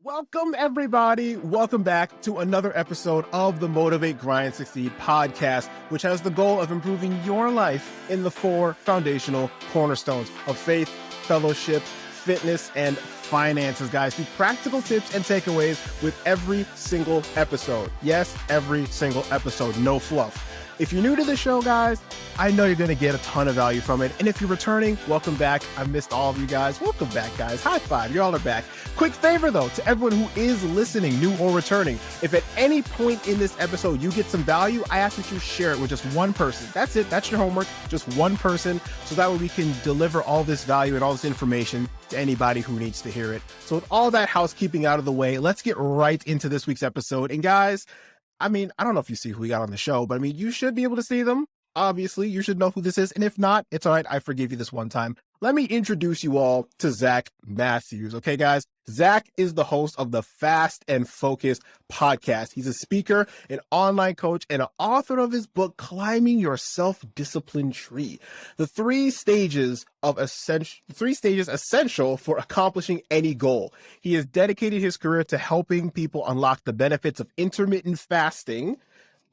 Welcome, everybody. Welcome back to another episode of the Motivate, Grind, Succeed podcast, which has the goal of improving your life in the 4 foundational cornerstones of faith, fellowship, fitness, and finances, guys, through practical tips and takeaways with every single episode. Yes, every single episode, no fluff. If you're new to the show, guys, I know you're going to get a ton of value from it. And if you're returning, welcome back. I missed all of you guys. Welcome back, guys. High five. You all are back. Quick favor, though, to everyone who is listening, new or returning. If at any point in this episode you get some value, I ask that you share it with just one person. That's it. That's your homework. Just one person. So that way we can deliver all this value and all this information to anybody who needs to hear it. So with all that housekeeping out of the way, let's get right into this week's episode. And guys, I don't know if you see who we got on the show, but you should be able to see them. Obviously, you should know who this is. And if not, it's all right. I forgive you this one time. Let me introduce you all to Zach Mathews. Okay, guys? Zach is the host of the Fast and Focus podcast. He's a speaker, an online coach, and an author of his book, Climbing Your Self-Discipline Tree. The 3 stages essential for accomplishing any goal. He has dedicated his career to helping people unlock the benefits of intermittent fasting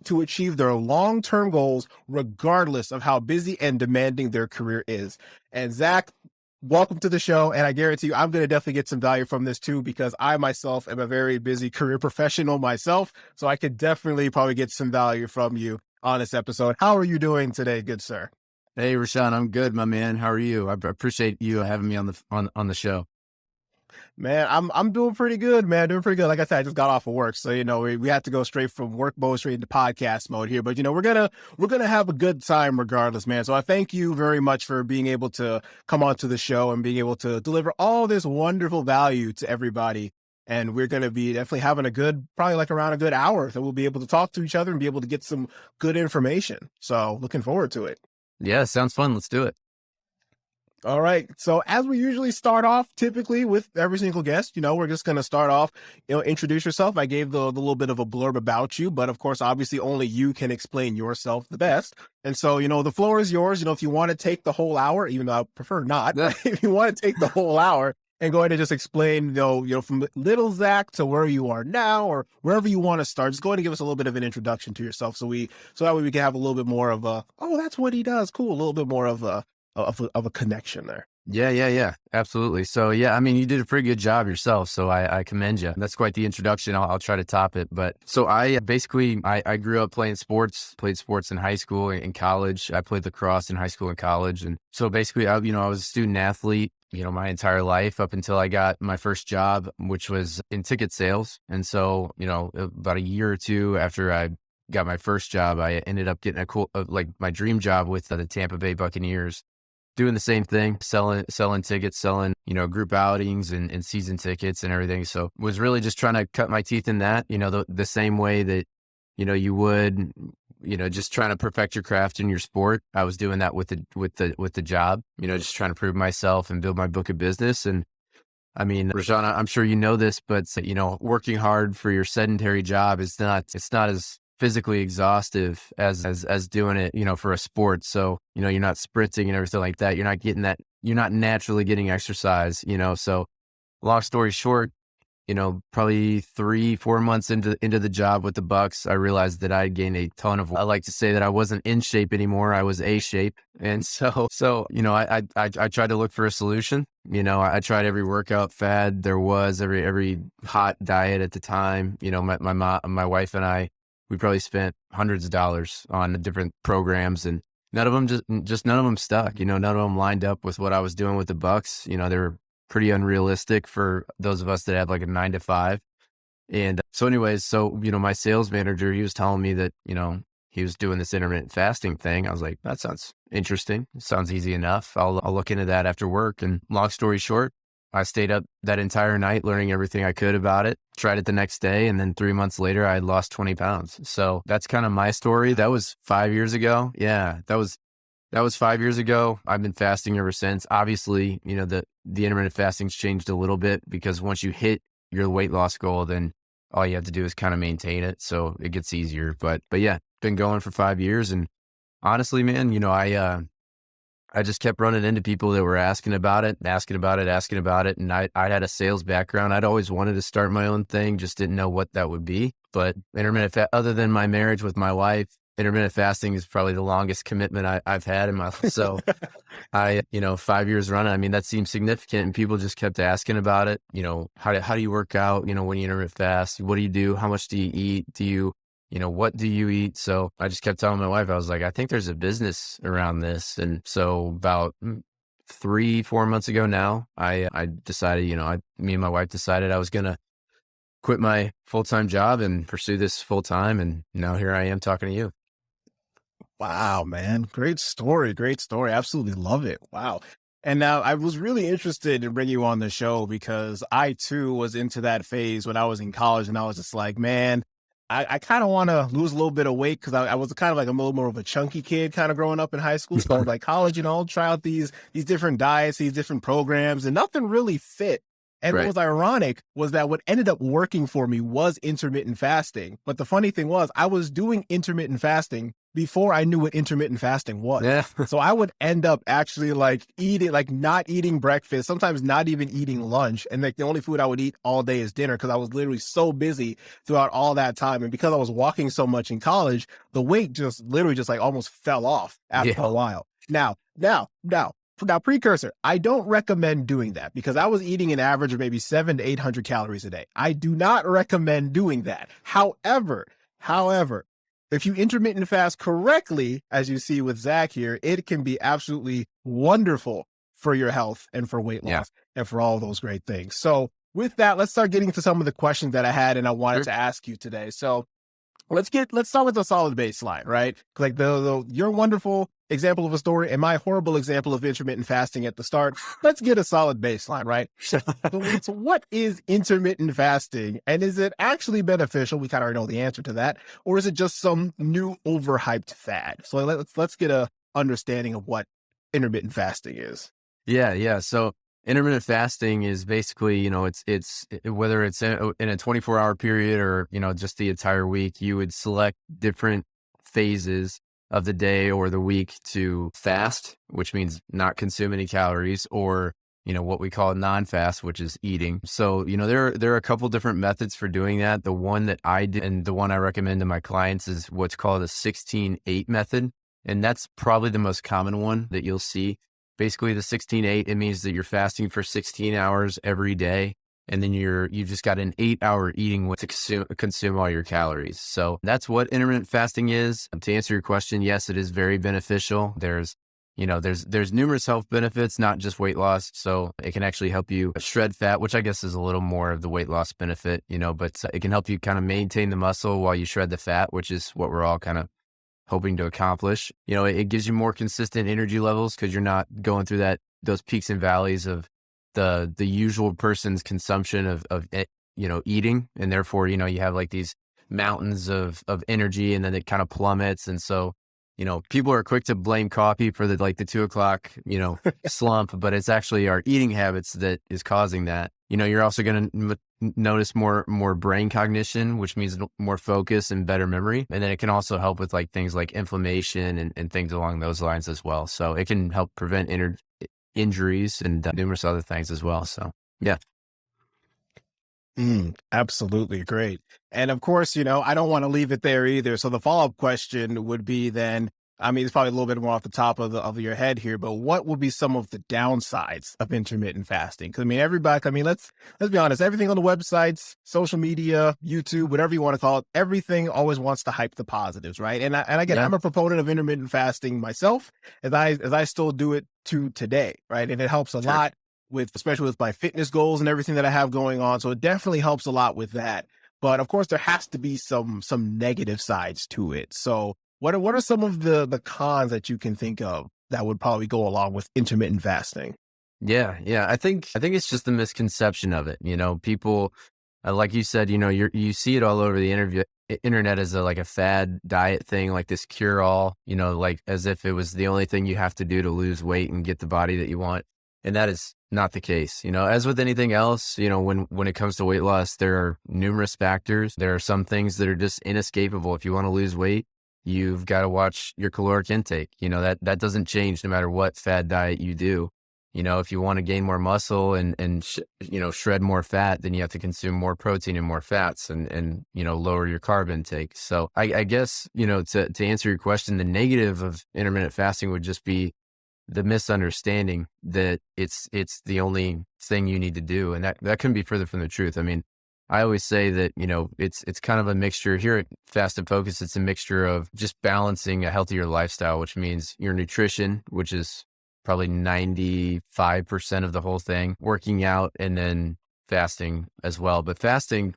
to achieve their long-term goals, regardless of how busy and demanding their career is. And Zach, welcome to the show. And I guarantee you, I'm going to definitely get some value from this too, because I myself am a very busy career professional myself. So I could definitely probably get some value from you on this episode. How are you doing today, good sir? Hey, Roshan, I'm good, my man. How are you? I appreciate you having me on the show. Man, I'm doing pretty good, man. Doing pretty good. Like I said, I just got off of work. So, we had to go straight from work mode straight into podcast mode here. But, we're gonna have a good time regardless, man. So I thank you very much for being able to come onto the show and being able to deliver all this wonderful value to everybody. And we're going to be definitely having around a good hour that we'll be able to talk to each other and be able to get some good information. So looking forward to it. Yeah, sounds fun. Let's do it. All right. So as we usually start off, typically with every single guest, we're just going to start off, introduce yourself. I gave the little bit of a blurb about you, but of course, obviously only you can explain yourself the best. And so, the floor is yours. If you want to take the whole hour, even though I prefer not, if you want to take the whole hour and go ahead and just explain, from little Zach to where you are now or wherever you want to start, just go ahead and give us a little bit of an introduction to yourself. So that way we can have a little bit more of that's what he does. Cool. A little bit more of a connection there. Yeah. Absolutely. So you did a pretty good job yourself. So I commend you. That's quite the introduction. I'll try to top it. But so I grew up playing sports, played sports in high school and college. I played lacrosse in high school and college. And so basically I was a student athlete, my entire life up until I got my first job, which was in ticket sales. And so, about a year or 2 after I got my first job, I ended up getting a cool, my dream job with the Tampa Bay Buccaneers. Doing the same thing, selling tickets, selling, group outings and season tickets and everything. So was really just trying to cut my teeth in that, the same way that, you would, just trying to perfect your craft in your sport. I was doing that with the job, just trying to prove myself and build my book of business. And Roshan, I'm sure you know this, but working hard for your sedentary job it's not as physically exhaustive as doing it, for a sport. So, you're not sprinting and everything like that. You're not getting that. You're not naturally getting exercise, so long story short, probably 3-4 months into the job with the Bucks, I realized that I gained a ton of, I like to say that I wasn't in shape anymore. I was A shape. And so, I tried to look for a solution. I tried every workout fad there was, every hot diet at the time. My wife and I, we probably spent hundreds of dollars on the different programs, and none of them none of them stuck. None of them lined up with what I was doing with the Bucks. They were pretty unrealistic for those of us that have like a 9 to 5. And so anyways, my sales manager, he was telling me that, he was doing this intermittent fasting thing. I was like, that sounds interesting. Sounds easy enough. I'll look into that after work. And long story short, I stayed up that entire night learning everything I could about it, tried it the next day, and then 3 months later, I had lost 20 pounds. So that's kind of my story. That was 5 years ago. Yeah, that was 5 years ago. I've been fasting ever since. Obviously, the intermittent fasting's changed a little bit because once you hit your weight loss goal, then all you have to do is kind of maintain it. So it gets easier. But yeah, been going for 5 years. And honestly, man, I I just kept running into people that were asking about it. And I had a sales background. I'd always wanted to start my own thing, just didn't know what that would be. But other than my marriage with my wife, intermittent fasting is probably the longest commitment I've had in my life. So 5 years running, I mean, that seems significant, and people just kept asking about it. How do you work out? When you intermittent fast, what do you do? How much do you eat? What do you eat? So I just kept telling my wife, I was like, I think there's a business around this. And so about 3-4 months ago now, I decided, me and my wife decided I was going to quit my full-time job and pursue this full-time. And now here I am talking to you. Wow, man. Great story. Great story. Absolutely love it. Wow. And now I was really interested in bringing you on the show because I too was into that phase when I was in college, and I was just like, man, I kind of want to lose a little bit of weight because I was kind of like a little more of a chunky kid kind of growing up in high school. So I was like, college, try out these different diets, these different programs, and nothing really fit. And Right. what was ironic was that what ended up working for me was intermittent fasting. But the funny thing was I was doing intermittent fasting before I knew what intermittent fasting was. Yeah. So I would end up actually not eating breakfast, sometimes not even eating lunch. And the only food I would eat all day is dinner because I was literally so busy throughout all that time. And because I was walking so much in college, the weight just literally almost fell off after a while. Now, precursor, I don't recommend doing that because I was eating an average of maybe 700 to 800 calories a day. I do not recommend doing that. However, if you intermittent fast correctly, as you see with Zach here, it can be absolutely wonderful for your health and for weight loss and for all those great things. So with that, let's start getting to some of the questions that I had and I wanted to ask you today. So let's start with a solid baseline, right? Like your wonderful example of a story and my horrible example of intermittent fasting at the start. Let's get a solid baseline, right? So what is intermittent fasting, and is it actually beneficial? We kind of already know the answer to that, or is it just some new overhyped fad? So let's get a understanding of what intermittent fasting is. Yeah. So intermittent fasting is basically, it's whether it's in a 24-hour period or, just the entire week, you would select different phases of the day or the week to fast, which means not consume any calories, or, what we call non-fast, which is eating. So, there are a couple different methods for doing that. The one that I did and the one I recommend to my clients is what's called a 16-8 method. And that's probably the most common one that you'll see. Basically, the 16-8, it means that you're fasting for 16 hours every day. And then you've just got an 8-hour eating window to consume all your calories. So that's what intermittent fasting is. To answer your question, yes, it is very beneficial. There's numerous health benefits, not just weight loss. So it can actually help you shred fat, which I guess is a little more of the weight loss benefit, but it can help you kind of maintain the muscle while you shred the fat, which is what we're all kind of hoping to accomplish. It gives you more consistent energy levels because you're not going through those peaks and valleys of the usual person's consumption of eating. And therefore, you have like these mountains of energy, and then it kind of plummets. And so, people are quick to blame coffee for the 2:00, slump, but it's actually our eating habits that is causing that. You're also going to notice more brain cognition, which means more focus and better memory. And then it can also help with things like inflammation and things along those lines as well. So it can help prevent injuries and numerous other things as well. So, yeah. Absolutely. Great. And of course, I don't want to leave it there either. So the follow-up question would be then, I mean, it's probably a little bit more off the top of your head here, but what will be some of the downsides of intermittent fasting? Because let's be honest, everything on the websites, social media, YouTube, whatever you want to call it, everything always wants to hype the positives, right? And again, I'm a proponent of intermittent fasting myself, as I still do it to today, right? And it helps a lot especially with my fitness goals and everything that I have going on. So it definitely helps a lot with that. But of course, there has to be some negative sides to it. So what are some of the cons that you can think of that would probably go along with intermittent fasting? Yeah. I think it's just the misconception of it. People, like you said, you see it all over the internet as a fad diet thing, like this cure all, like as if it was the only thing you have to do to lose weight and get the body that you want. And that is not the case. As with anything else, when it comes to weight loss, there are numerous factors. There are some things that are just inescapable. If you want to lose weight, you've got to watch your caloric intake. That doesn't change no matter what fad diet you do. If you want to gain more muscle and shred more fat, then you have to consume more protein and more fats and lower your carb intake. So I guess, to answer your question, the negative of intermittent fasting would just be the misunderstanding that it's the only thing you need to do. And that couldn't be further from the truth. I mean, I always say that, it's kind of a mixture here at Fast and Focus. It's a mixture of just balancing a healthier lifestyle, which means your nutrition, which is probably 95% of the whole thing, working out, and then fasting as well. But fasting,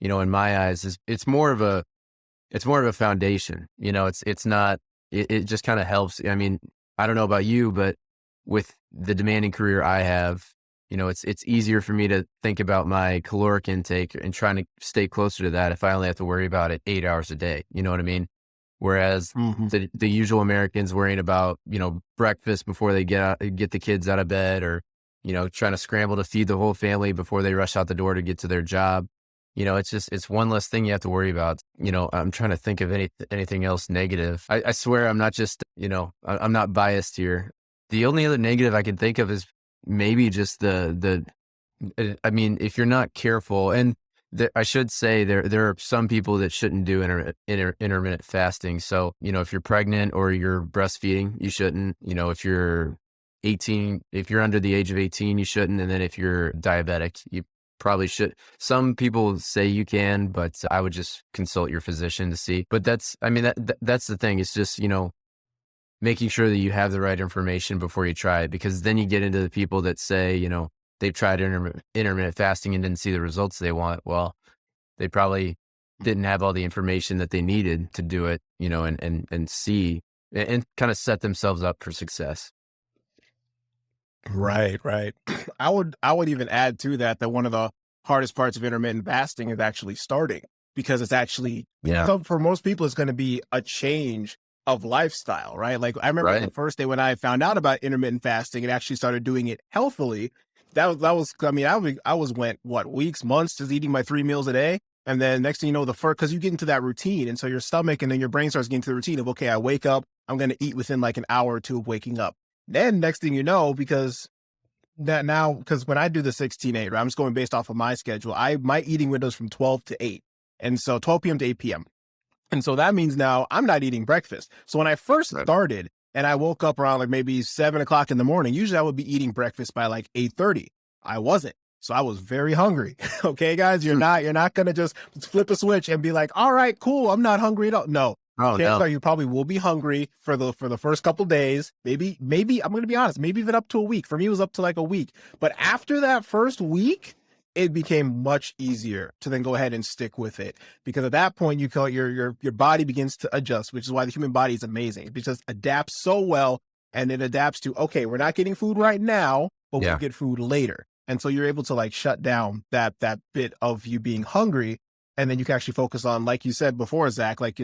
in my eyes, it's more of a foundation. It's not, it just kind of helps. I mean, I don't know about you, but with the demanding career I have, it's easier for me to think about my caloric intake and trying to stay closer to that if I only have to worry about it 8 hours a day. You know what I mean? Whereas the usual Americans worrying about, breakfast before they get the kids out of bed, or, trying to scramble to feed the whole family before they rush out the door to get to their job. It's one less thing you have to worry about. I'm trying to think of anything else negative. I swear I'm not just, I'm not biased here. The only other negative I can think of is maybe just I mean, if you're not careful, and I should say there are some people that shouldn't do intermittent fasting. So, if you're pregnant or you're breastfeeding, you shouldn't. If you're 18, if you're under the age of 18, you shouldn't. And then if you're diabetic, you probably should. Some people say you can, but I would just consult your physician to see. But that's the thing. It's just, making sure that you have the right information before you try it, because then you get into the people that say, they've tried intermittent fasting and didn't see the results they want. Well, they probably didn't have all the information that they needed to do it, and see and kind of set themselves up for success. Right. I would even add to that one of the hardest parts of intermittent fasting is actually starting, because it's actually, so for most people, it's going to be a change of lifestyle, right? Like I remember the first day when I found out about intermittent fasting and actually started doing it healthily. That was, I mean, I went weeks, months just eating my 3 meals a day. And then next thing you know, because you get into that routine. And so your stomach and then your brain starts getting to the routine of, okay, I wake up, I'm going to eat within like an hour or two of waking up. Then next thing you know, because when I do the 16-8, right, I'm just going based off of my schedule. My eating window's from 12 to 8. And so 12 p.m. to 8 p.m. And so that means now I'm not eating breakfast. So when I first started, and I woke up around like maybe 7 o'clock in the morning, usually I would be eating breakfast by like 8:30. I wasn't. So I was very hungry. Okay, guys, you're not going to just flip a switch and be like, all right, cool, I'm not hungry at all. No. You probably will be hungry for the first couple days. Maybe I'm going to be honest, maybe even up to a week. For me, it was up to like a week. But after that first week, it became much easier to then go ahead and stick with it, because at that point your body begins to adjust, which is why the human body is amazing. It just adapts so well, and it adapts to, okay, we're not getting food right now, but we'll get food later. And so you're able to like shut down that bit of you being hungry. And then you can actually focus on, like you said before, Zach, like,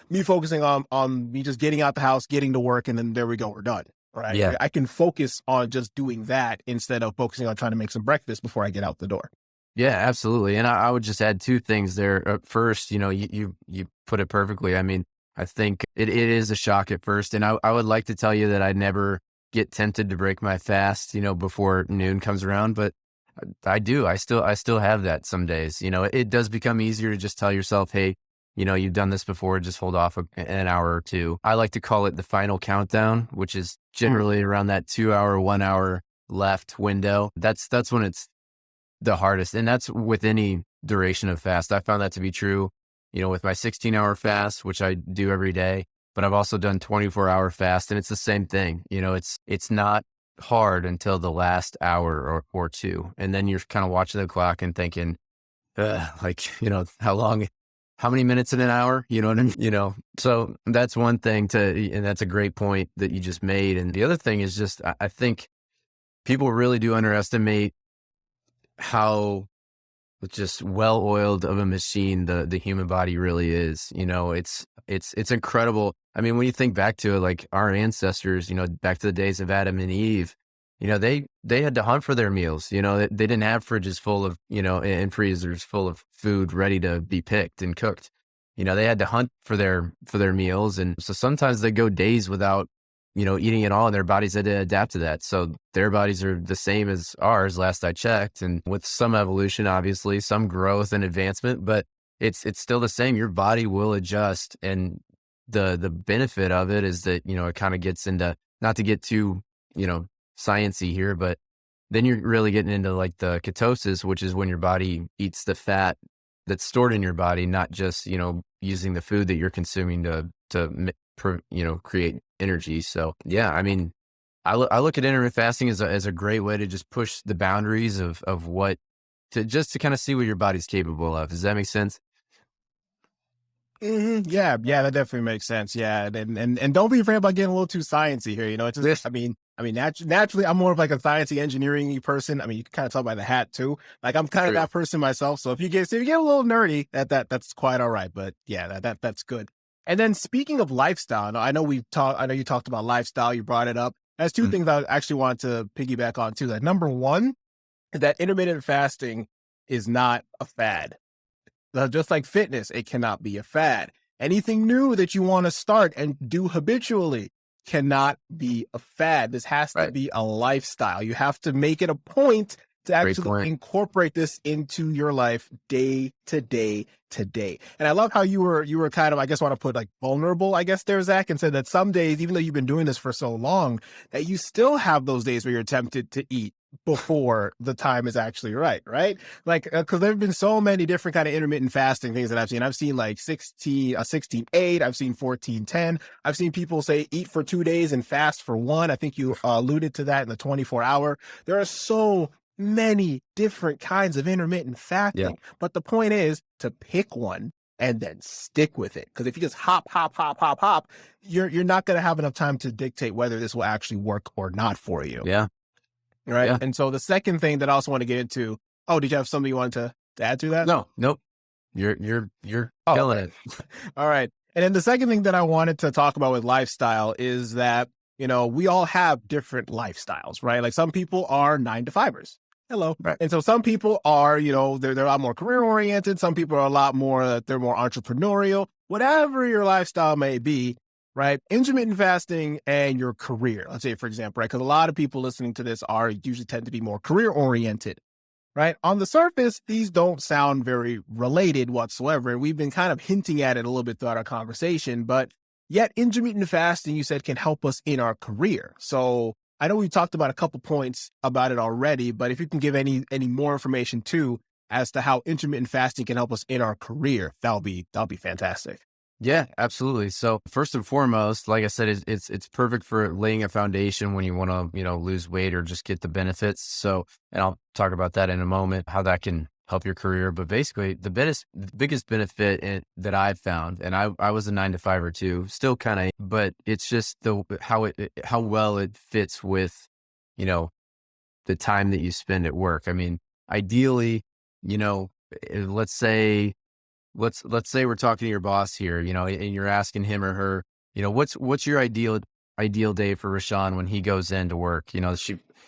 me focusing on me just getting out the house, getting to work, and then there we go, we're done. Right. Yeah. I can focus on just doing that instead of focusing on trying to make some breakfast before I get out the door. Yeah, absolutely. And I would just add 2 things there. First, you put it perfectly. I mean, I think it is a shock at first. And I would like to tell you that I never get tempted to break my fast, before noon comes around, but I do. I still have that some days. It does become easier to just tell yourself, hey, you've done this before, just hold off an hour or two. I like to call it the final countdown, which is generally around that 2 hour, 1 hour left window. That's when it's the hardest. And that's with any duration of fast. I found that to be true, with my 16-hour fast, which I do every day, but I've also done 24-hour fast, and it's the same thing. It's not hard until the last hour or two. And then you're kind of watching the clock and thinking, how many minutes in an hour? You know what I mean? So that's one thing and that's a great point that you just made. And the other thing is just, I think people really do underestimate how just well-oiled of a machine the human body really is. It's incredible. I mean, when you think back to it, like our ancestors, back to the days of Adam and Eve, they had to hunt for their meals. They didn't have fridges full of, and freezers full of food ready to be picked and cooked. they had to hunt for their meals. And so sometimes they go days without, eating at all, and their bodies had to adapt to that. So their bodies are the same as ours last I checked, and with some evolution, obviously, some growth and advancement, but it's still the same. Your body will adjust. And the benefit of it is that, it kind of gets into, not to get too, sciencey here, but then you're really getting into like the ketosis, which is when your body eats the fat that's stored in your body, not just, using the food that you're consuming to create energy. So yeah, I mean, I look at intermittent fasting as a great way to just push the boundaries of what to kind of see what your body's capable of. Does that make sense? Yeah, that definitely makes sense. Yeah, and don't be afraid about getting a little too sciencey here. It's just, Yes. naturally, I'm more of like a sciencey engineering person. I mean, you can kind of tell by the hat too. Like I'm kind of True. that person myself. So if you get a little nerdy, that's quite all right. But yeah, that's good. And then speaking of lifestyle, I know you talked about lifestyle. You brought it up. There's two Mm, things I actually want to piggyback on too. That number one, that intermittent fasting is not a fad. Just like fitness, it cannot be a fad. Anything new that you want to start and do habitually cannot be a fad. This has to right. be a lifestyle. You have to make it a point to Great actually point. incorporate this into your life day to day to day. And I love how you were kind of, I guess, want to put like vulnerable, I guess there, Zach, and said that some days, even though you've been doing this for so long, that you still have those days where you're tempted to eat before the time is actually right? Like, because there have been so many different kind of intermittent fasting things that I've seen. I've seen like 16:8. I've seen 14:10. I've seen people say eat for 2 days and fast for one. I think you alluded to that in the 24-hour. There are so many different kinds of intermittent Yeah. fasting, but the point is to pick one and then stick with it. Because if you just hop, you're not going to have enough time to dictate whether this will actually work or not for you. Yeah. Right. Yeah. And so the second thing that I also want to get into, oh, did you have something you wanted to add to that? No, nope. You're killing Okay. it. All right. And then the second thing that I wanted to talk about with lifestyle is that, we all have different lifestyles, right? Like some people are 9-to-5ers. Hello. Right. And so some people are, they're a lot more career oriented. Some people are a lot more, they're more entrepreneurial. Whatever your lifestyle may be, right? Intermittent fasting and your career, let's say, for example, right? Because a lot of people listening to this usually tend to be more career oriented, right? On the surface, these don't sound very related whatsoever. And we've been kind of hinting at it a little bit throughout our conversation, but yet intermittent fasting, you said, can help us in our career. So I know we've talked about a couple points about it already, but if you can give any more information too, as to how intermittent fasting can help us in our career, that'll be fantastic. Yeah, absolutely. So first and foremost, like I said, it's perfect for laying a foundation when you want to, lose weight or just get the benefits. So, and I'll talk about that in a moment, how that can help your career. But basically, the biggest benefit that I've found, and I was a 9-to-5er too, still kind of, but it's just how well it fits with, the time that you spend at work. I mean, ideally, let's say let's say we're talking to your boss here, and you're asking him or her, what's your ideal day for Roshan when he goes into work?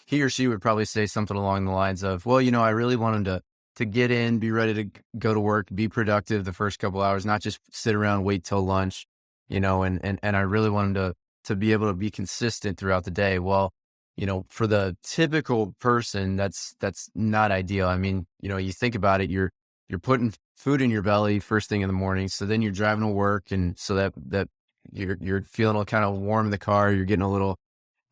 He or she would probably say something along the lines of, well, I really want him to get in, be ready to go to work, be productive the first couple hours, not just sit around, wait till lunch, and I really want him to be able to be consistent throughout the day. Well, for the typical person, that's not ideal. I mean, you think about it, you're putting food in your belly first thing in the morning. So then you're driving to work. And so that you're feeling kind of warm in the car. You're getting a little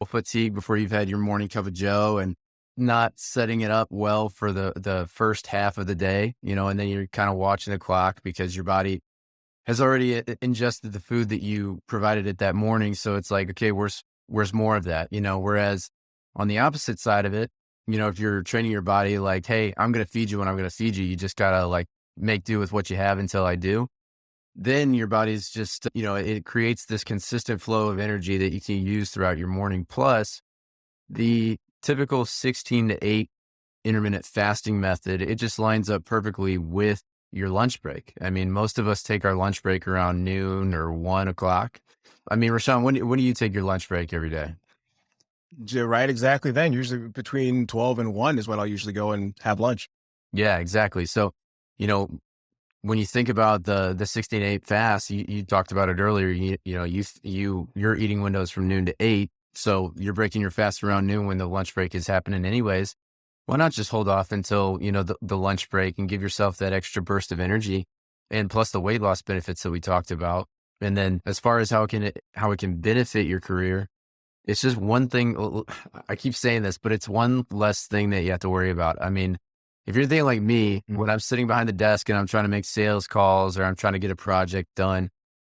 fatigued before you've had your morning cup of Joe, and not setting it up well for the first half of the day, and then you're kind of watching the clock because your body has already ingested the food that you provided it that morning. So it's like, okay, where's more of that, whereas on the opposite side of it, if you're training your body like, hey, I'm going to feed you when I'm going to feed you, you just got to like make do with what you have until I do. Then your body's just, it creates this consistent flow of energy that you can use throughout your morning. Plus the typical 16-to-8 intermittent fasting method, it just lines up perfectly with your lunch break. I mean, most of us take our lunch break around noon or 1 o'clock. I mean, Roshan, when do you take your lunch break every day? Right, exactly. Then usually between 12 and 1 is when I'll usually go and have lunch. Yeah, exactly. So, you know, when you think about the 16-8 fast, you talked about it earlier. Your eating window is from noon to 8, so you're breaking your fast around noon when the lunch break is happening anyways. Why not just hold off until the lunch break and give yourself that extra burst of energy, and plus the weight loss benefits that we talked about. And then as far as how it can benefit your career, it's just one thing. I keep saying this, but it's one less thing that you have to worry about. I mean, if you're thinking like me, when I'm sitting behind the desk and I'm trying to make sales calls or I'm trying to get a project done,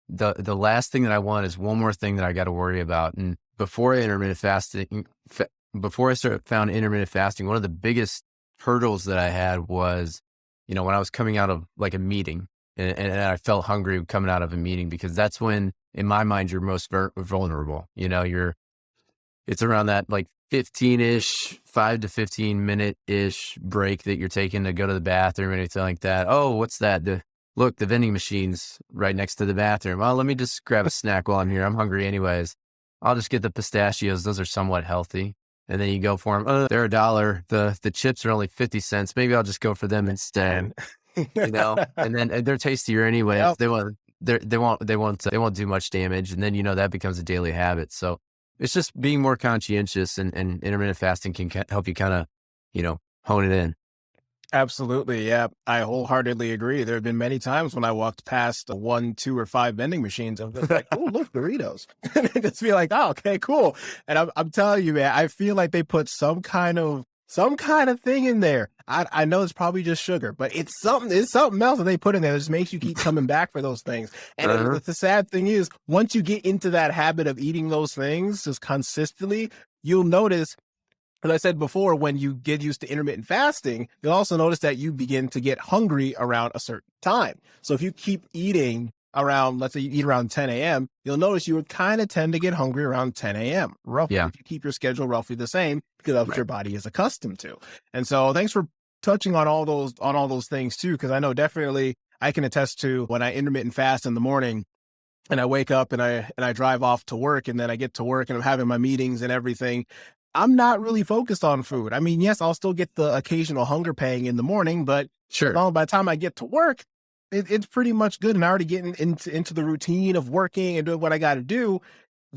the last thing that I want is one more thing that I got to worry about. And before I found intermittent fasting, one of the biggest hurdles that I had was, when I was coming out of like a meeting and I felt hungry coming out of a meeting, because that's when, in my mind, you're most vulnerable. It's around that like 15-ish, 5 to 15 minute-ish break that you're taking to go to the bathroom or anything like that. Oh, what's that? Look, the vending machine's right next to the bathroom. Well, let me just grab a snack while I'm here. I'm hungry anyways. I'll just get the pistachios. Those are somewhat healthy. And then you go for them. Oh, they're $1. The chips are only 50 cents. Maybe I'll just go for them instead. And then they're tastier anyway. Yep. They won't do much damage. And then, that becomes a daily habit. So it's just being more conscientious, and intermittent fasting can help you kind of, hone it in. Absolutely. Yeah. I wholeheartedly agree. There have been many times when I walked past 1, 2, or 5 vending machines. I'm just like, oh, look, Doritos. And I just feel like, oh, okay, cool. And I'm telling you, man, I feel like they put some kind of thing in there. I know it's probably just sugar, but it's something else that they put in there that just makes you keep coming back for those things. And the sad thing is, once you get into that habit of eating those things just consistently, you'll notice, as I said before, when you get used to intermittent fasting, you'll also notice that you begin to get hungry around a certain time. So if you keep eating around, let's say you eat around 10 a.m., you'll notice you would kind of tend to get hungry around 10 a.m. roughly, if you keep your schedule roughly the same, because that's what your body is accustomed to. And so thanks for touching on all those things too, because I know definitely I can attest to when I intermittent fast in the morning and I wake up and I drive off to work, and then I get to work and I'm having my meetings and everything. I'm not really focused on food. I mean, yes, I'll still get the occasional hunger pang in the morning, but by the time I get to work, it's pretty much good. And I already getting into the routine of working and doing what I got to do.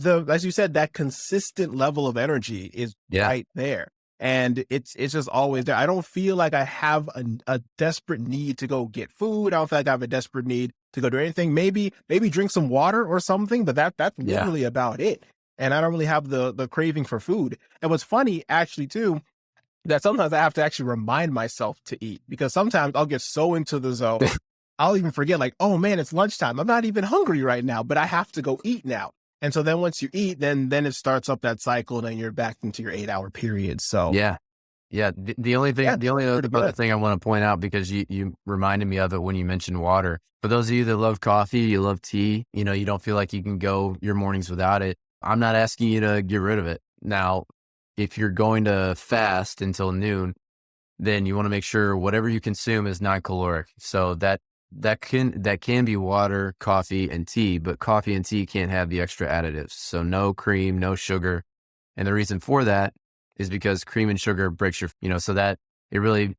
As you said, that consistent level of energy is right there. And it's just always there. I don't feel like I have a desperate need to go get food. I don't feel like I have a desperate need to go do anything. Maybe drink some water or something, but that's literally about it. And I don't really have the craving for food. And what's funny, actually, too, that sometimes I have to actually remind myself to eat, because sometimes I'll get so into the zone, I'll even forget, like, oh man, it's lunchtime. I'm not even hungry right now, but I have to go eat now. And so then once you eat, then it starts up that cycle, and then you're back into your 8-hour period. So the only other thing I want to point out, because you reminded me of it when you mentioned water. For those of you that love coffee, you love tea, you don't feel like you can go your mornings without it. I'm not asking you to get rid of it. Now, if you're going to fast until noon, then you want to make sure whatever you consume is non-caloric. So that can be water, coffee, and tea, but coffee and tea can't have the extra additives. So no cream, no sugar. And the reason for that is because cream and sugar breaks your, so that it really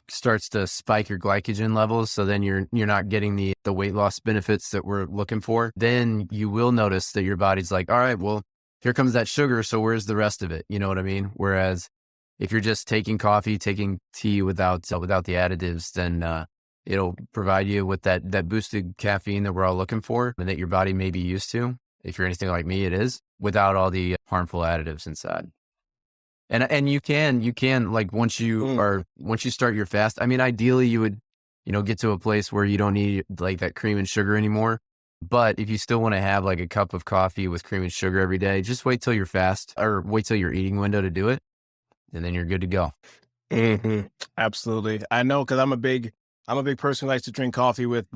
starts to spike your glycogen levels. So then you're not getting the weight loss benefits that we're looking for. Then you will notice that your body's like, all right, well, here comes that sugar. So where's the rest of it? You know what I mean? Whereas if you're just taking coffee, taking tea without the additives, then it'll provide you with that boosted caffeine that we're all looking for and that your body may be used to. If you're anything like me, it is, without all the harmful additives inside. And you can like once you start your fast, I mean, ideally you would, get to a place where you don't need like that cream and sugar anymore. But if you still want to have like a cup of coffee with cream and sugar every day, just wait till you're fast, or wait till your eating window to do it. And then you're good to go. Mm-hmm. Absolutely. I know, because I'm a big person who likes to drink coffee with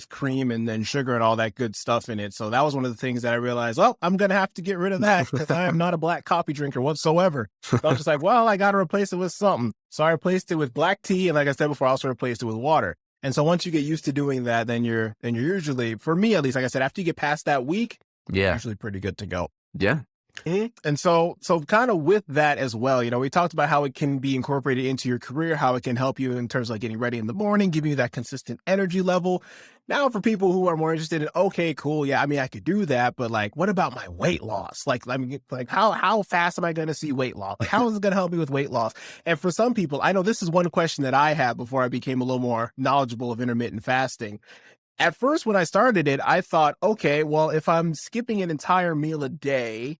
cream and then sugar and all that good stuff in it. So that was one of the things that I realized, well, I'm going to have to get rid of that, because I am not a black coffee drinker whatsoever. So I was just like, well, I got to replace it with something. So I replaced it with black tea. And like I said before, I also replaced it with water. And so once you get used to doing that, then you're usually, for me at least, like I said, after you get past that week, you're usually pretty good to go. Yeah. And so kind of with that as well, we talked about how it can be incorporated into your career, how it can help you in terms of like getting ready in the morning, giving you that consistent energy level. Now, for people who are more interested in, okay, cool, yeah, I mean, I could do that, but like, what about my weight loss? Like, I mean, like how fast am I going to see weight loss? Like, how is it going to help me with weight loss? And for some people, I know this is one question that I had before I became a little more knowledgeable of intermittent fasting. At first, when I started it, I thought, okay, well, if I'm skipping an entire meal a day,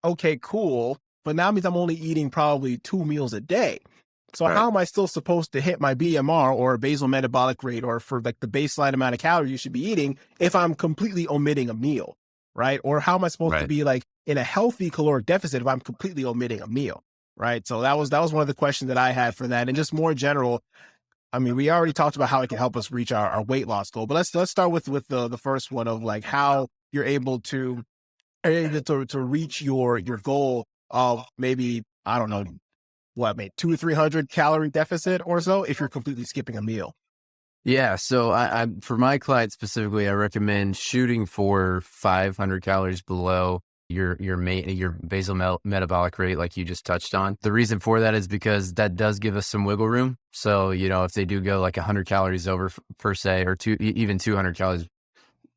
okay, cool. But now it means I'm only eating probably 2 meals a day. So Right. how am I still supposed to hit my BMR or basal metabolic rate or for like the baseline amount of calories you should be eating if I'm completely omitting a meal, right? Or how am I supposed to Right. be like in a healthy caloric deficit if I'm completely omitting a meal, right? So that was one of the questions that I had for that. And just more general, I mean, we already talked about how it can help us reach our weight loss goal, but let's start with the first one of like how you're able to reach your goal of maybe, I don't know, what, maybe 200 or 300 calorie deficit or so if you're completely skipping a meal. Yeah. So I for my clients specifically, I recommend shooting for 500 calories below your basal metabolic rate, like you just touched on. The reason for that is because that does give us some wiggle room. So, if they do go like 100 calories over per se, or even 200 calories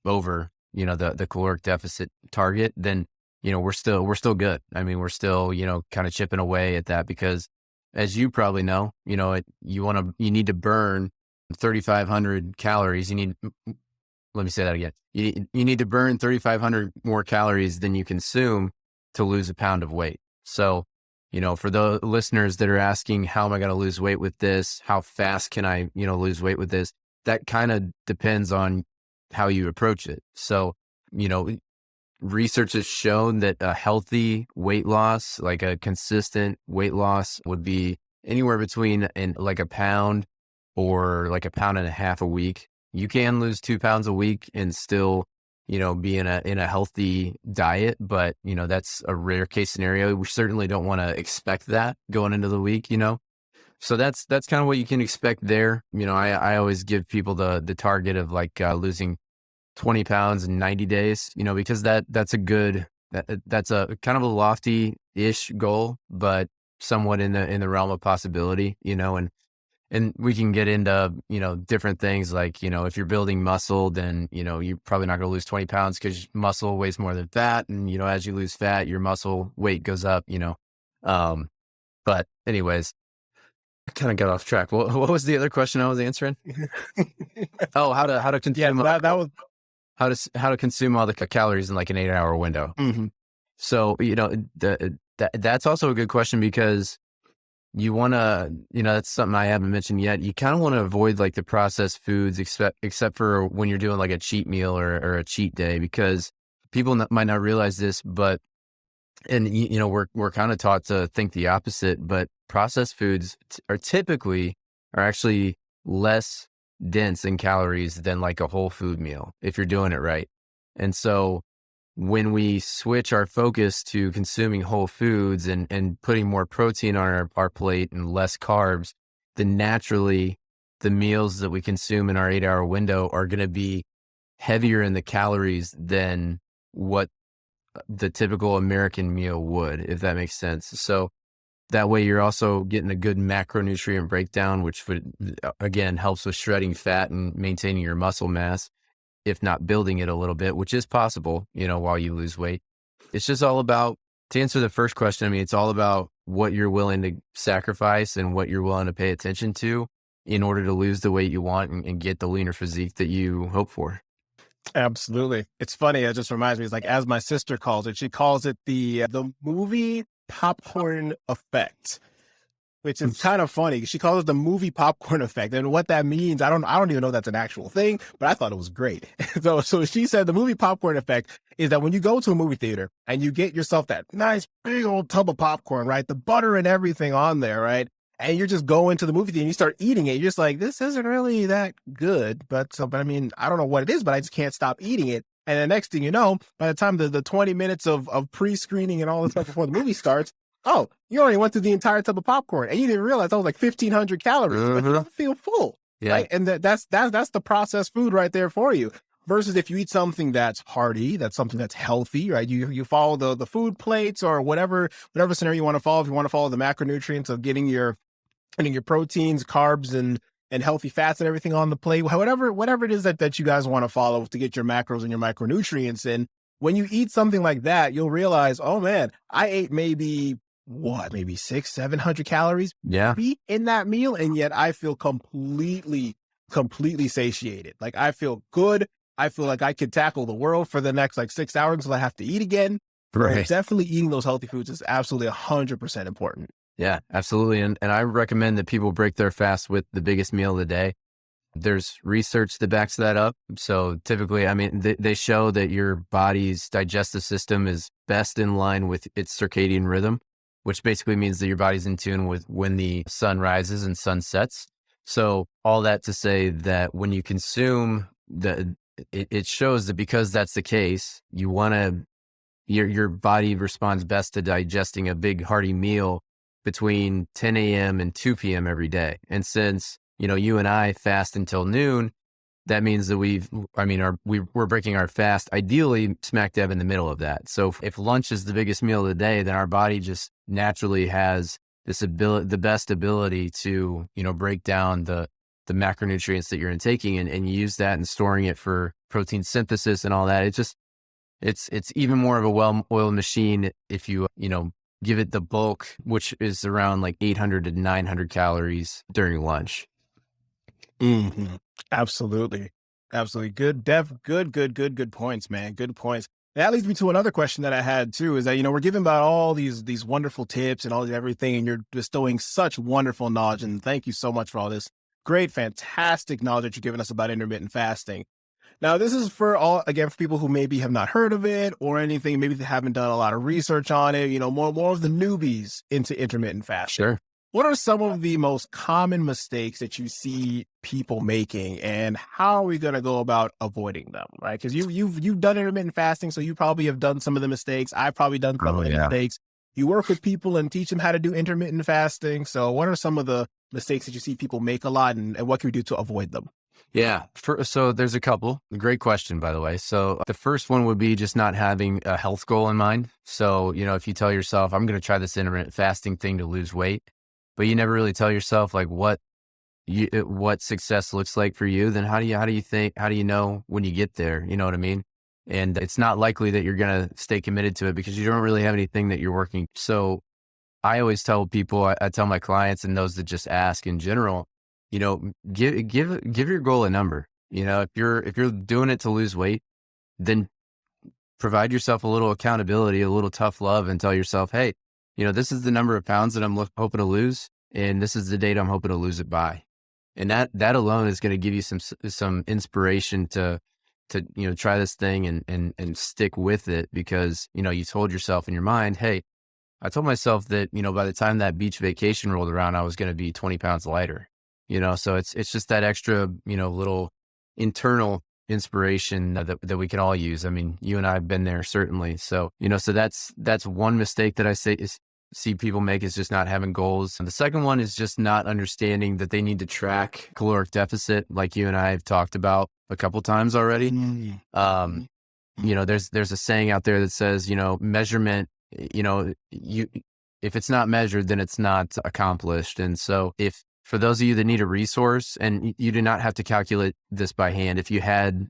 over, the caloric deficit target, then, we're still good. I mean, we're still, kind of chipping away at that because as you probably know, you need to burn 3,500 calories. Let me say that again. You need to burn 3,500 more calories than you consume to lose a pound of weight. So, for the listeners that are asking, how am I going to lose weight with this? How fast can I, lose weight with this? That kind of depends on how you approach it. So, research has shown that a healthy weight loss, like a consistent weight loss, would be anywhere between like a pound or like a pound and a half a week. You can lose 2 pounds a week and still, be in a healthy diet, but that's a rare case scenario. We certainly don't want to expect that going into the week, So that's kind of what you can expect there. I always give people the target of like losing 20 pounds in 90 days, because that's that's a kind of a lofty-ish goal, but somewhat in the realm of possibility, and we can get into, different things like, if you're building muscle, then, you're probably not going to lose 20 pounds because muscle weighs more than fat. And, as you lose fat, your muscle weight goes up, but anyways, I kind of got off track. What was the other question I was answering? Oh, how to Yeah, consume, that was. how to consume all the calories in like an 8-hour window. Mm-hmm. So, that's also a good question because you want to, that's something I haven't mentioned yet. You kind of want to avoid like the processed foods, except for when you're doing like a cheat meal or a cheat day, because people might not realize this, but, and we're kind of taught to think the opposite, but processed foods are actually less dense in calories than like a whole food meal if you're doing it right. And so when we switch our focus to consuming whole foods and putting more protein on our plate and less carbs, then naturally the meals that we consume in our 8-hour window are going to be heavier in the calories than what the typical American meal would, if that makes sense. So that way you're also getting a good macronutrient breakdown, which would, again, helps with shredding fat and maintaining your muscle mass, if not building it a little bit, which is possible, while you lose weight. It's just all about, to answer the first question, I mean, it's all about what you're willing to sacrifice and what you're willing to pay attention to in order to lose the weight you want and get the leaner physique that you hope for. Absolutely. It's funny. It just reminds me, it's like, as my sister calls it, she calls it the movie popcorn effect, which is kind of funny. She calls it the movie popcorn effect. And what that means, I don't even know that's an actual thing, but I thought it was great. So she said the movie popcorn effect is that when you go to a movie theater and you get yourself that nice big old tub of popcorn, right? The butter and everything on there, right? And you're just going to the movie theater and you start eating it. You're just like, this isn't really that good. But I mean, I don't know what it is, but I just can't stop eating it. And the next thing you know, by the time the 20 minutes of pre-screening and all this stuff before the movie starts, oh, you already went through the entire tub of popcorn and you didn't realize that was like 1,500 calories, but you don't feel full. Yeah. Right. And that's the processed food right there for you. versus if you eat something that's hearty, that's something that's healthy, right? You follow the food plates or whatever scenario you want to follow. If you want to follow the macronutrients of getting your proteins, carbs, and healthy fats and everything on the plate, whatever it is that you guys want to follow to get your macros and your micronutrients in. When you eat something like that, you'll realize, oh man, I ate maybe 600-700 calories in that meal, and yet I feel completely satiated. Like I feel good. I feel like I could tackle the world for the next 6 hours until I have to eat again. Right. So definitely eating those healthy foods is absolutely 100% important. Yeah, absolutely. And I recommend that people break their fast with the biggest meal of the day. There's research that backs that up. So typically, I mean, they show that your body's digestive system is best in line with its circadian rhythm, which basically means that your body's in tune with when the sun rises and sun sets. So all that to say that when you consume it shows that because that's the case, you want to, your body responds best to digesting a big hearty meal between 10 a.m. and 2 p.m. every day. And since, you and I fast until noon, that means that we're breaking our fast, ideally smack dab in the middle of that. So if lunch is the biggest meal of the day, then our body just naturally has the best ability to, break down the macronutrients that you're intaking and use that and storing it for protein synthesis and all that. It's even more of a well-oiled machine if you give it the bulk, which is around 800 to 900 calories during lunch. Mm-hmm. Absolutely. Good points, man. Good points. That leads me to another question that I had too, is that, we're giving about all these wonderful tips and everything, and you're bestowing such wonderful knowledge. And thank you so much for all this great, fantastic knowledge that you're giving us about intermittent fasting. Now, this is for people who maybe have not heard of it or anything. Maybe they haven't done a lot of research on it, more of the newbies into intermittent fasting. Sure. What are some of the most common mistakes that you see people making, and how are we going to go about avoiding them? Right? Because you've done intermittent fasting, so you probably have done some of the mistakes. I've probably done some of the mistakes. You work with people and teach them how to do intermittent fasting. So what are some of the mistakes that you see people make a lot, and what can we do to avoid them? Yeah. So there's a couple. Great question, by the way. So the first one would be just not having a health goal in mind. So, if you tell yourself, I'm going to try this intermittent fasting thing to lose weight, but you never really tell yourself what success looks like for you, then how do you know when you get there? You know what I mean? And it's not likely that you're going to stay committed to it because you don't really have anything that you're working. So I always tell people, I tell my clients and those that just ask in general, give your goal a number. If you're doing it to lose weight, then provide yourself a little accountability, a little tough love, and tell yourself, hey, this is the number of pounds that I'm hoping to lose, and this is the date I'm hoping to lose it by. And that alone is going to give you some inspiration to try this thing and stick with it, because you told yourself in your mind, hey, I told myself that by the time that beach vacation rolled around, I was going to be 20 pounds lighter. So it's just that extra little internal inspiration that we can all use. I mean, you and I have been there, certainly. So so that's one mistake that I see people make, is just not having goals. And the second one is just not understanding that they need to track caloric deficit, like you and I have talked about a couple times already. Mm-hmm. There's a saying out there that says, measurement, if it's not measured, then it's not accomplished. And so for those of you that need a resource, and you do not have to calculate this by hand, if you had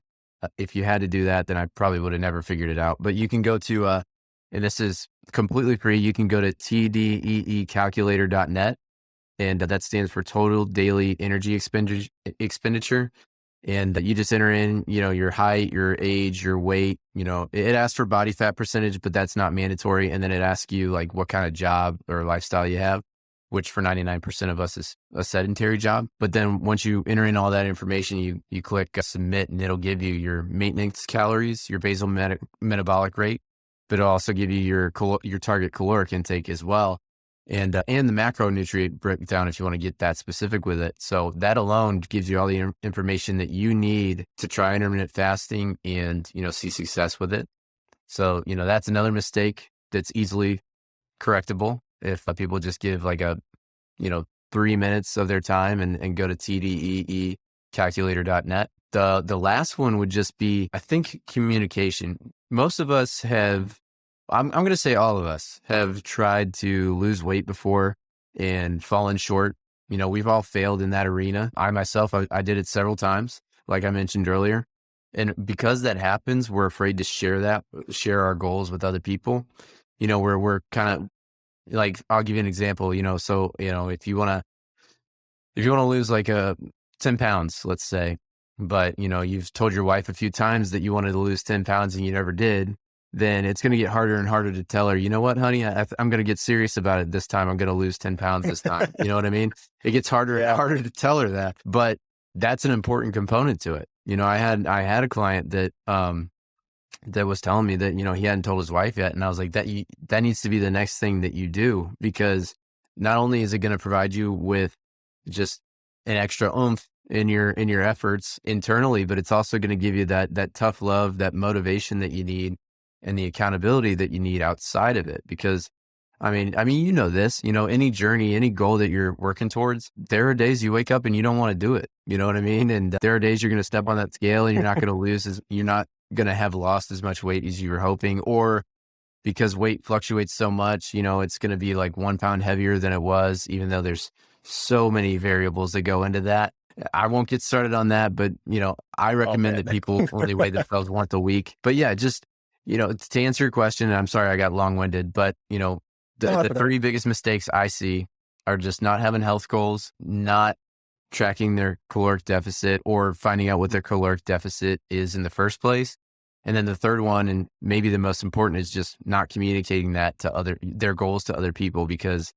to do that, then I probably would have never figured it out. But you can go to, and this is completely free, you can go to tdeecalculator.net, and that stands for total daily energy expenditure. And you just enter in, your height, your age, your weight. It asks for body fat percentage, but that's not mandatory. And then it asks you what kind of job or lifestyle you have, which for 99% of us is a sedentary job. But then once you enter in all that information, you click submit, and it'll give you your maintenance calories, your basal metabolic rate, but it'll also give you your target caloric intake as well. And the macronutrient breakdown if you want to get that specific with it. So that alone gives you all the information that you need to try intermittent fasting and, see success with it. So, that's another mistake that's easily correctable if people just give 3 minutes of their time and go to calculator.net. The last one would just be, I think, communication. Most of us have, I'm going to say all of us have tried to lose weight before and fallen short. You know, we've all failed in that arena. I myself, I did it several times, like I mentioned earlier. And because that happens, we're afraid to share our goals with other people. You know, we're kind of like, I'll give you an example, you know, so, you know, if you want to lose like 10 pounds, let's say, but you know, you've told your wife a few times that you wanted to lose 10 pounds and you never did, then it's going to get harder and harder to tell her, you know what, honey, I'm going to get serious about it this time. I'm going to lose 10 pounds this time. You know what I mean? It gets harder and harder to tell her that, but that's an important component to it. You know, I had a client that was telling me that, you know, he hadn't told his wife yet. And I was like, that needs to be the next thing that you do, because not only is it going to provide you with just an extra oomph in your efforts internally, but it's also going to give you that tough love, that motivation that you need, and the accountability that you need outside of it. Because I mean, you know this, you know, any journey, any goal that you're working towards, there are days you wake up and you don't want to do it. You know what I mean? And there are days you're going to step on that scale and you're not going to you're not going to have lost as much weight as you were hoping, or because weight fluctuates so much, you know, it's going to be like 1 pound heavier than it was, even though there's so many variables that go into that. I won't get started on that, but you know, I recommend that people only weigh themselves once a week. But yeah, just, you know, to answer your question, and I'm sorry I got long winded, but you know, the three biggest mistakes I see are just not having health goals, not tracking their caloric deficit, or finding out what their caloric deficit is in the first place. And then the third one, and maybe the most important, is just not communicating that to their goals to other people, because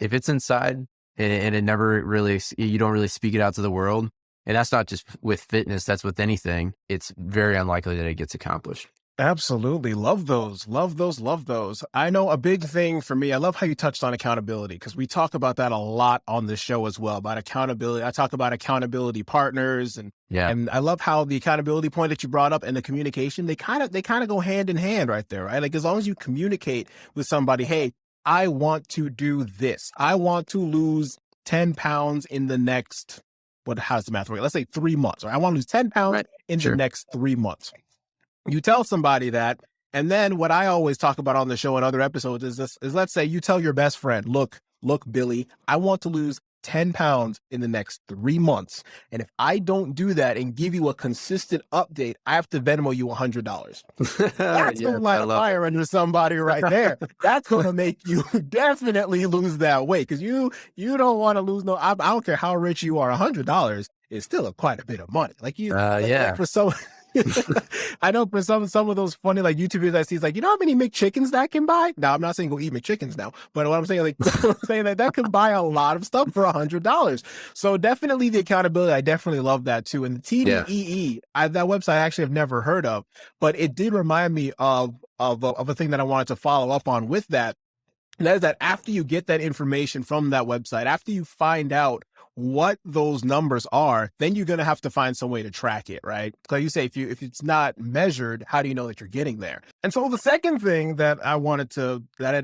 if it's inside and it never really, you don't really speak it out to the world, and that's not just with fitness, that's with anything, it's very unlikely that it gets accomplished. Absolutely. Love those. Love those. Love those. I know a big thing for me, I love how you touched on accountability, because we talk about that a lot on the show as well, about accountability. I talk about accountability partners, and I love how the accountability point that you brought up and the communication, they kind of go hand in hand right there, right? Like as long as you communicate with somebody, hey, I want to do this. I want to lose 10 pounds in the next, how's the math work? Let's say 3 months, right? I want to lose 10 pounds in the next 3 months. You tell somebody that, and then what I always talk about on the show and other episodes is let's say you tell your best friend, look, Billy, I want to lose 10 pounds in the next 3 months. And if I don't do that and give you a consistent update, I have to Venmo you $100. That's going to light a fire under somebody right there. That's going to make you definitely lose that weight, because you don't want to lose I don't care how rich you are, $100 is still quite a bit of money. Like like for some. I know for some of those funny like YouTube videos I see, it's like, you know how many McChickens that can buy? Now, I'm not saying go eat McChickens now, but what I'm saying, like, I'm saying that can buy a lot of stuff for $100. So definitely the accountability, I definitely love that too. And the TDEE, that website I actually have never heard of, but it did remind me of a thing that I wanted to follow up on with that. And that is that after you get that information from that website, after you find out what those numbers are, then you're going to have to find some way to track it, right? Like you say, if it's not measured, how do you know that you're getting there? And so the second thing that I wanted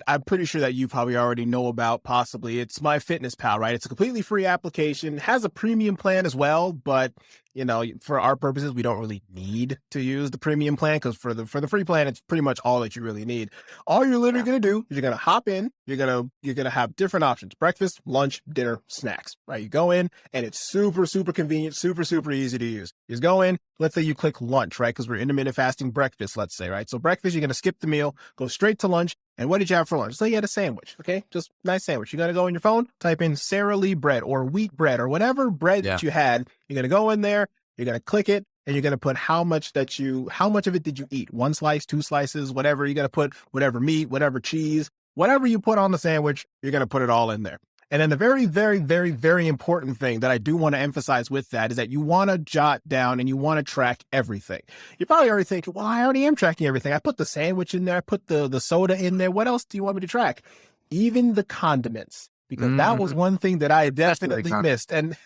I'm pretty sure that you probably already know about, possibly, it's MyFitnessPal, right? It's a completely free application, has a premium plan as well, but you know, for our purposes, we don't really need to use the premium plan, because for the free plan, it's pretty much all that you really need. All you're literally going to do is you're going to hop in, you're going to have different options: breakfast, lunch, dinner, snacks, right? You go in and it's super, super convenient, super, super easy to use. You just go in, let's say you click lunch, right? Because we're intermittent fasting breakfast, let's say, right? So breakfast, you're going to skip the meal, go straight to lunch. And what did you have for lunch? So you had a sandwich, okay? Just nice sandwich. You're going to go on your phone, type in Sara Lee bread or wheat bread or whatever bread that you had. You're going to go in there, you're going to click it, and you're going to put how much of it did you eat? 1 slice, 2 slices, whatever. You're going to put whatever meat, whatever cheese, whatever you put on the sandwich, you're going to put it all in there. And then the very, very, very, very important thing that I do want to emphasize with that is that you want to jot down and you want to track everything. You're probably already thinking, well, I already am tracking everything. I put the sandwich in there. I put the soda in there. What else do you want me to track? Even the condiments, because that was one thing that I definitely missed. And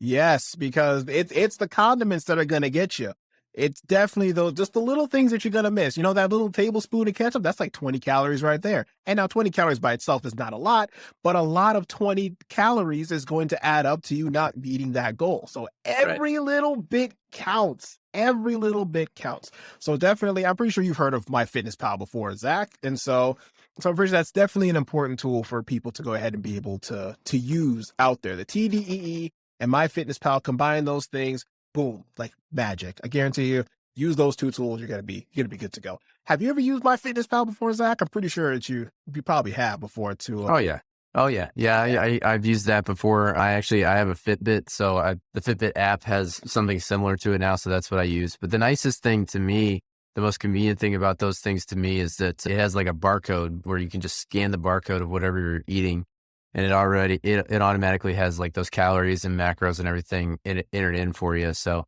yes, because it's the condiments that are going to get you. It's definitely those, just the little things that you're going to miss. You know, that little tablespoon of ketchup, that's like 20 calories right there. And now 20 calories by itself is not a lot, but a lot of 20 calories is going to add up to you not meeting that goal. So every little bit counts. Every little bit counts. So definitely, I'm pretty sure you've heard of MyFitnessPal before, Zach. And so I'm pretty sure that's definitely an important tool for people to go ahead and be able to use out there. The TDEE and MyFitnessPal, combine those things, boom, like magic. I guarantee you, use those two tools, you're gonna be good to go. Have you ever used MyFitnessPal before, Zach? I'm pretty sure that you probably have before too. Oh yeah. I've used that before. I have a Fitbit, so the Fitbit app has something similar to it now, so that's what I use. But the nicest thing to me, the most convenient thing about those things to me, is that it has like a barcode where you can just scan the barcode of whatever you're eating, and it automatically has like those calories and macros and everything entered in for you. So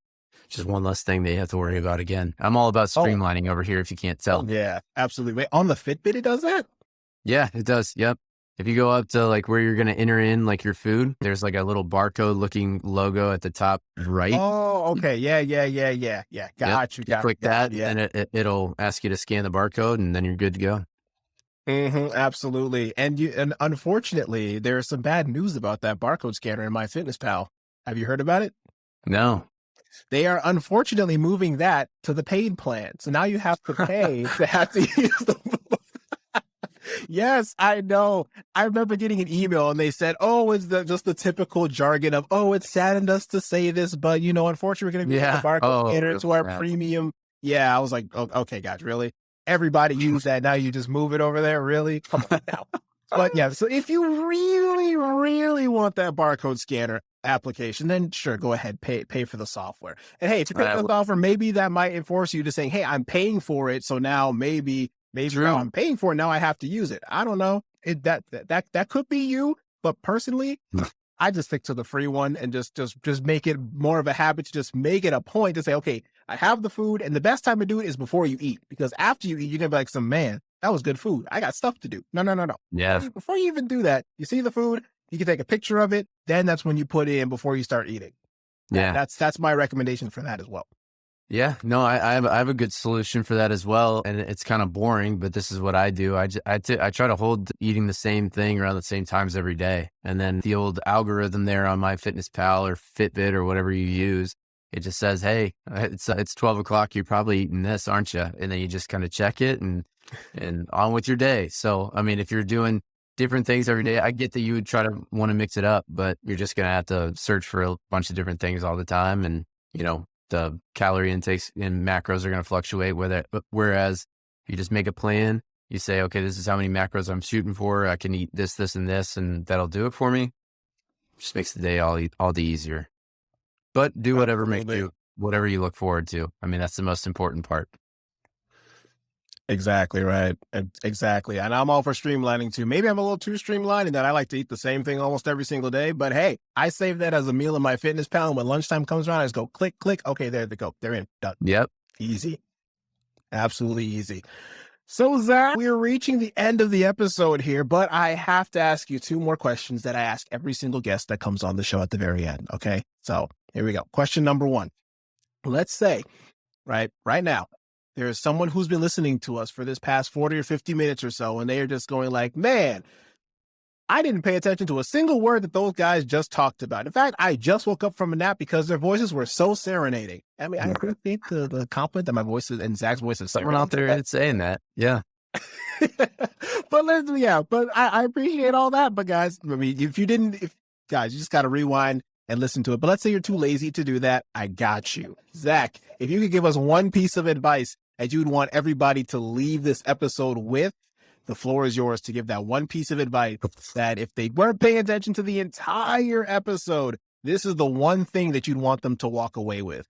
just one less thing that you have to worry about again. I'm all about streamlining over here, if you can't tell. Yeah, absolutely. Wait, on the Fitbit, it does that? Yeah, it does. Yep. If you go up to like where you're going to enter in like your food, there's like a little barcode looking logo at the top right. Oh, okay. Yeah. Got you. Click that, yeah. and it'll ask you to scan the barcode, and then you're good to go. Absolutely. And unfortunately, there's some bad news about that barcode scanner in MyFitnessPal. Have you heard about it? No. They are unfortunately moving that to the paid plan. So now you have to pay to have to use the Yes, I know. I remember getting an email and they said, "Oh, it's just the typical jargon of, oh, it saddened us to say this, but unfortunately, we're going to be the barcode enter to our premium." Yeah, I was like, oh, okay, guys, really? Everybody use that. Now you just move it over there, really? Come on now. But yeah, so if you really, really want that barcode scanner application, then sure, go ahead, pay for the software. And hey, if you pay for the software, maybe that might enforce you to saying, "Hey, I'm paying for it, so now maybe now I'm paying for it. Now I have to use it." I don't know. That could be you, but personally, I just stick to the free one and just make it more of a habit to just make it a point to say, okay, I have the food, and the best time to do it is before you eat, because after you eat, you're gonna be like, man, that was good food. I got stuff to do. No. Yeah. Before you even do that, you see the food, you can take a picture of it. Then that's when you put in before you start eating. Yeah. That's my recommendation for that as well. Yeah, no, I have a good solution for that as well, and it's kind of boring, but this is what I do. I try to hold eating the same thing around the same times every day, and then the old algorithm there on MyFitnessPal or Fitbit or whatever you use, it just says, "Hey, it's 12 o'clock. You're probably eating this, aren't you?" And then you just kind of check it and on with your day. So, I mean, if you're doing different things every day, I get that you would try to want to mix it up, but you're just gonna have to search for a bunch of different things all the time, and the calorie intakes and macros are going to fluctuate with it. Whereas you just make a plan, you say, okay, this is how many macros I'm shooting for. I can eat this, this, and this, and that'll do it for me. Just makes the day all the easier. But do whatever whatever you look forward to. I mean, that's the most important part. Exactly right. Exactly. And I'm all for streamlining too. Maybe I'm a little too streamlined in that I like to eat the same thing almost every single day. But hey, I save that as a meal in MyFitnessPal. And when lunchtime comes around, I just go click. Okay, there they go. They're in. Done. Yep. Easy. Absolutely easy. So Zach, we're reaching the end of the episode here, but I have to ask you two more questions that I ask every single guest that comes on the show at the very end. Okay. So here we go. Question number one. Let's say, right now, there is someone who's been listening to us for this past 40 or 50 minutes or so, and they are just going like, man, I didn't pay attention to a single word that those guys just talked about. In fact, I just woke up from a nap because their voices were so serenading. I mean, I appreciate the compliment that my voice and Zach's voice is someone out there saying that. Yeah. But I appreciate all that. But guys, I mean, you just got to rewind and listen to it. But let's say you're too lazy to do that. I got you. Zach, if you could give us one piece of advice that you would want everybody to leave this episode with, the floor is yours to give that one piece of advice that if they weren't paying attention to the entire episode, this is the one thing that you'd want them to walk away with.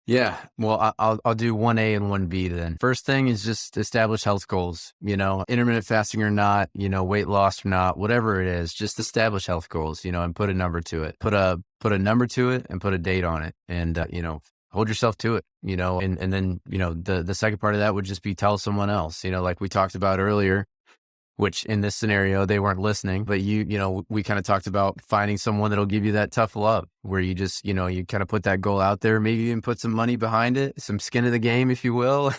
Yeah. Well, I'll do 1A and 1B then. First thing is just establish health goals, intermittent fasting or not, weight loss or not, whatever it is, just establish health goals, and put a number to it, put a number to it and put a date on it. And, hold yourself to it, and then, the second part of that would just be tell someone else, like we talked about earlier, which in this scenario, they weren't listening, but you know, we kind of talked about finding someone that'll give you that tough love where you just, you know, you kind of put that goal out there, maybe even put some money behind it, some skin in the game, if you will,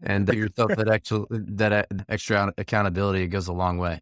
and give yourself that extra accountability. It goes a long way.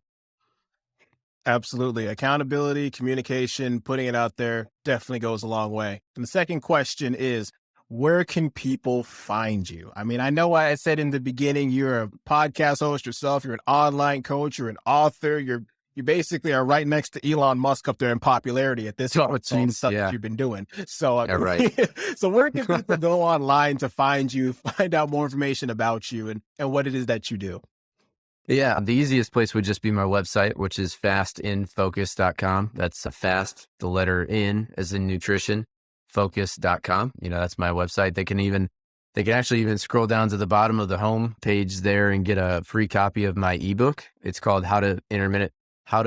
Absolutely. Accountability, communication, putting it out there definitely goes a long way. And the second question is, where can people find you? I mean, I know I said in the beginning, you're a podcast host yourself, you're an online coach, you're an author, you basically are right next to Elon Musk up there in popularity at this point, with all the stuff that you've been doing. So, right. So where can people go online to find you, find out more information about you and what it is that you do? Yeah, the easiest place would just be my website, which is fastinfocus.com. That's a fast, the letter in as in nutrition, focus.com. You know, that's my website. They can actually even scroll down to the bottom of the home page there and get a free copy of my ebook. It's called How to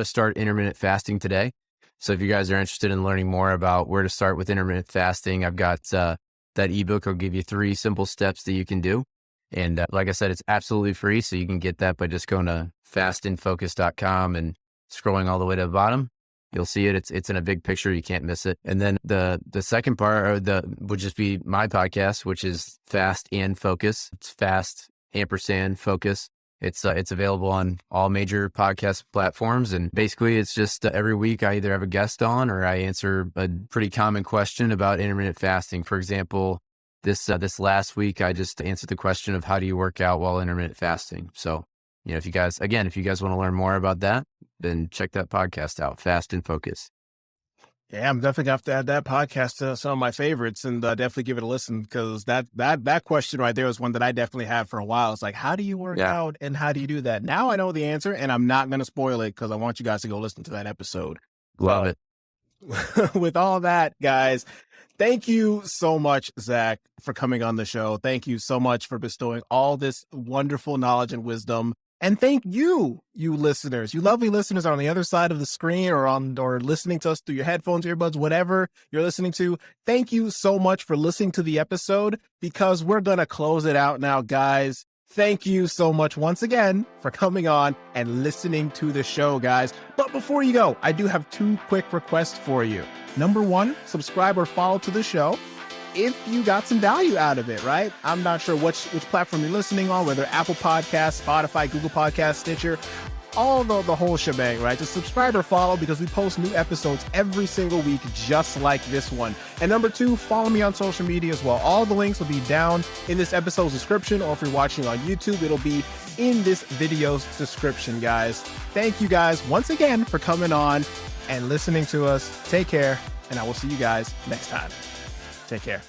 Start Intermittent Fasting Today. So if you guys are interested in learning more about where to start with intermittent fasting, I've got that ebook. I'll give you 3 simple steps that you can do. And like I said, it's absolutely free. So you can get that by just going to fastinfocus.com and scrolling all the way to the bottom. You'll see it. It's in a big picture. You can't miss it. And then the second part would just be my podcast, which is Fast and Focus. It's Fast & Focus. It's available on all major podcast platforms. And basically it's just every week I either have a guest on or I answer a pretty common question about intermittent fasting. For example, this last week, I just answered the question of how do you work out while intermittent fasting? So, you know, if you guys want to learn more about that, then check that podcast out, Fast and Focus. Yeah, I'm definitely going to have to add that podcast to some of my favorites and definitely give it a listen, because that question right there is one that I definitely had for a while. It's like, how do you work out and how do you do that? Now I know the answer and I'm not going to spoil it because I want you guys to go listen to that episode. Love it. With all that, guys, thank you so much, Zach, for coming on the show. Thank you so much for bestowing all this wonderful knowledge and wisdom. And thank you, you listeners, you lovely listeners on the other side of the screen or listening to us through your headphones, earbuds, whatever you're listening to. Thank you so much for listening to the episode, because we're going to close it out now, guys. Thank you so much once again for coming on and listening to the show, guys. But before you go, I do have 2 quick requests for you. Number 1, subscribe or follow to the show if you got some value out of it, right? I'm not sure which platform you're listening on, whether Apple Podcasts, Spotify, Google Podcasts, Stitcher, all the whole shebang, right? Just subscribe or follow, because we post new episodes every single week just like this one. And number 2, follow me on social media as well. All the links will be down in this episode's description, or if you're watching on YouTube, it'll be in this video's description, guys. Thank you guys once again for coming on and listening to us. Take care, and I will see you guys next time. Take care.